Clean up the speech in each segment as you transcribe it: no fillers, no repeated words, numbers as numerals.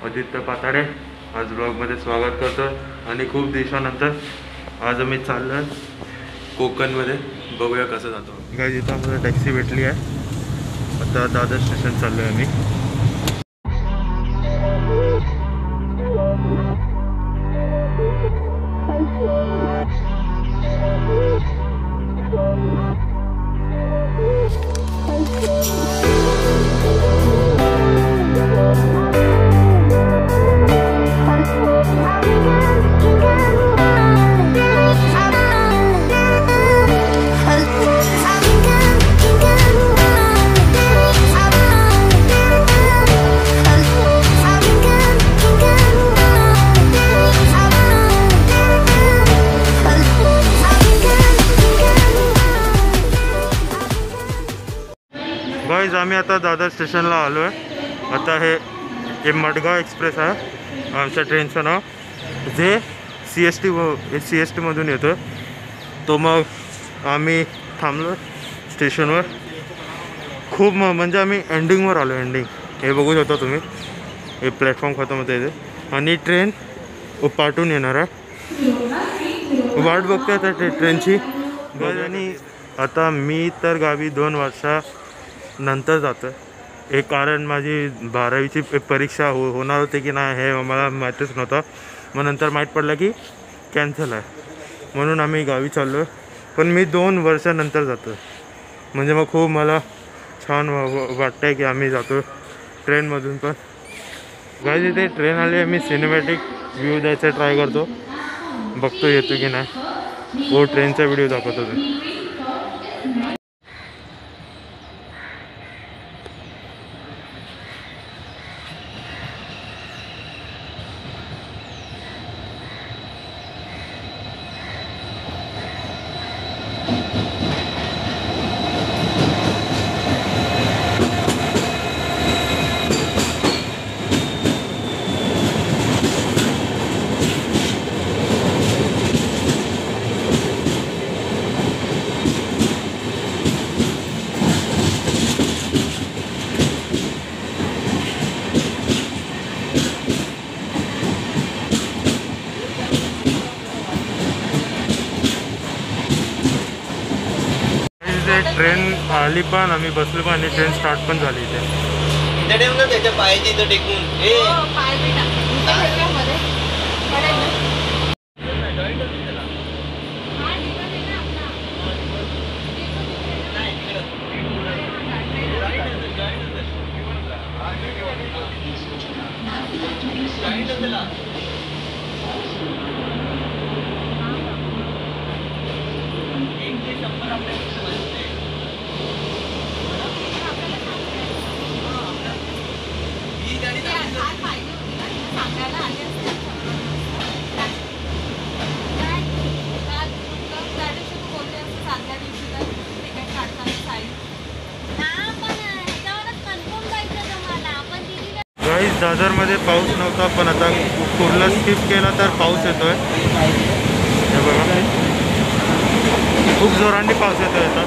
आदित्य पाताडे आज ब्लॉगमध्ये स्वागत करतो आणि खूप दिवसानंतर आज आम्ही चाललो कोकणमध्ये, बघूया कसं जातो. काय इथं आम्हाला टॅक्सी भेटली आहे. आता दादर स्टेशन चाललो आहे आम्ही. गाइस आम्ही आता दादर स्टेशनला आलो आहे. आता हे मडगाव एक्सप्रेस आहे आमच्या ट्रेनचं नाव, जे सी एस टीमधून येतो. तो मग आम्ही थांबलो स्टेशनवर. खूप म्हणजे आम्ही एंडिंगवर आलो. एंडिंग हे बघू शकता तुम्ही, हे प्लॅटफॉर्म खतम होतं इथे आणि ट्रेन पाठवून येणार आहे. वाट बघते आता ट्रेनची. आणि आता मी तर गावी 2 वर्षानंतर जातो. एक कारण माझी 12वीची परीक्षा होणार होती की नाही हे मला माहीतच नव्हतं. मग नंतर माहीत पडलं की कॅन्सल आहे, म्हणून आम्ही गावी चाललो आहे. पण मी 2 वर्षानंतर जातो, म्हणजे मग खूप मला छान वाटतं आहे की आम्ही जातो ट्रेनमधून. पण गाइस इथे ट्रेन आली आहे. मी सिनेमॅटिक व्ह्यू द्यायचा ट्राय करतो, बघतो येतो की नाही. वो ट्रेनचा व्हिडिओ दाखवतो तुम्ही. ट्रेन आली पण आम्ही बसलो पण आणि ट्रेन स्टार्ट पण झाली. इथे त्याच्या पायाची इथं टेकून दादरमध्ये पाऊस नव्हता, पण आता कुर्ला स्किप केला तर पाऊस येतोय. हे बघा, खूप जोरांनी पाऊस येतोय आता.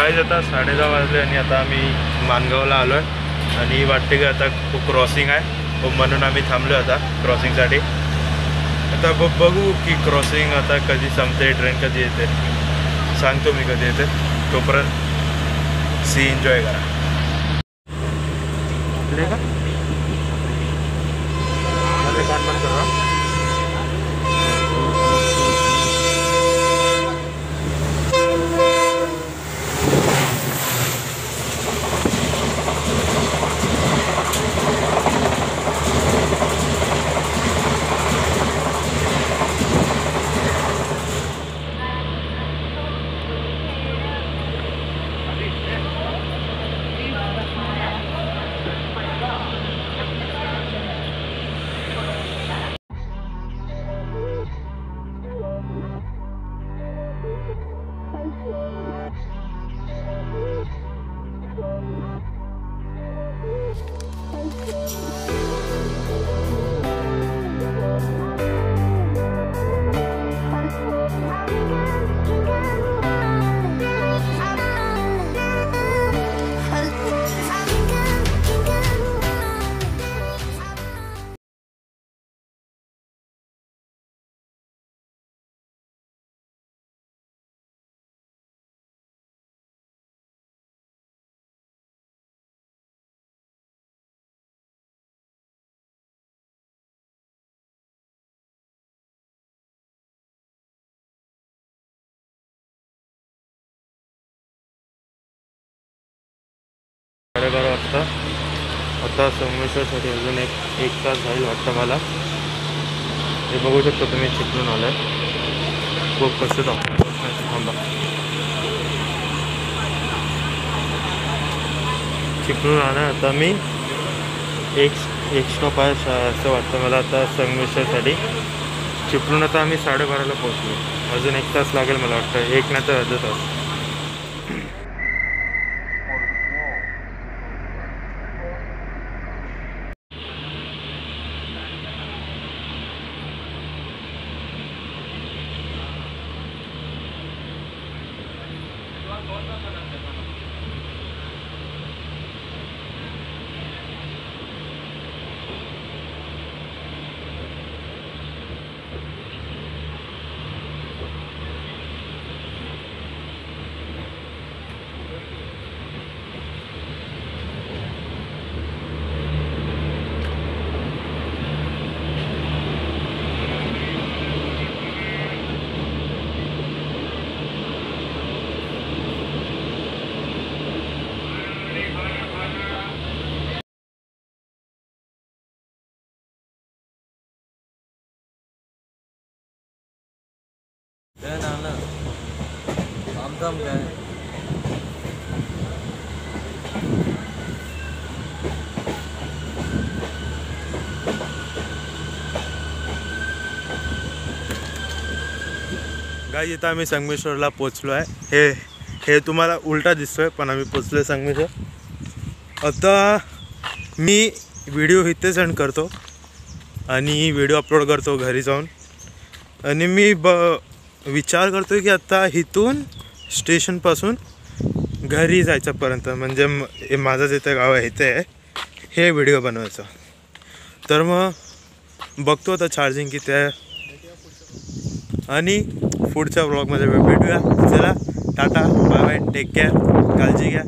गाईज आता 10:30 वाजले आणि आता आम्ही माणगावला आलो आहे आणि वाटते की आता खूप क्रॉसिंग आहे म्हणून आम्ही थांबलो आता क्रॉसिंगसाठी. आता बघू की क्रॉसिंग आता कधी संपते, ट्रेन कधी येते सांगतो मी कधी येते. तोपर्यंत सी एन्जॉय करा. का बंद करा. साडेबारा वाजता आता संगमेश्वरसाठी अजून एक तास जाईल वाटतं मला. हे बघू शकतो तुम्ही चिपळूण आलं आहे. खूप कसं थांबा. चिपळूण आलं आता मी एक स्टॉप आहे असं वाटतं मला आता संगमेश्वरसाठी. चिपळूण आता आम्ही 12:30ला पोहोचलो. अजून 1 तास लागेल मला वाटतं, 1 नाही तर अर्धा तास. काम काय गाईज इथं आम्ही संगमेश्वरला पोचलो आहे. हे तुम्हाला उलटा दिसतोय पण आम्ही पोचलो आहे संगमेश्वर. आता मी व्हिडिओ इथे सेंड करतो आणि व्हिडिओ अपलोड करतो घरी जाऊन. आणि मी विचार करतो की आता इथून स्टेशनपासून घरी जायच्यापर्यंत म्हणजे माझं जिथे गाव आहे इथे हे व्हिडिओ बनवायचं. तर मग बघतो आता चार्जिंग किती आहे आणि पुढच्या ब्लॉगमध्ये भेटूया. चला टाटा बाय बाय, टेक केअर, काळजी घ्या.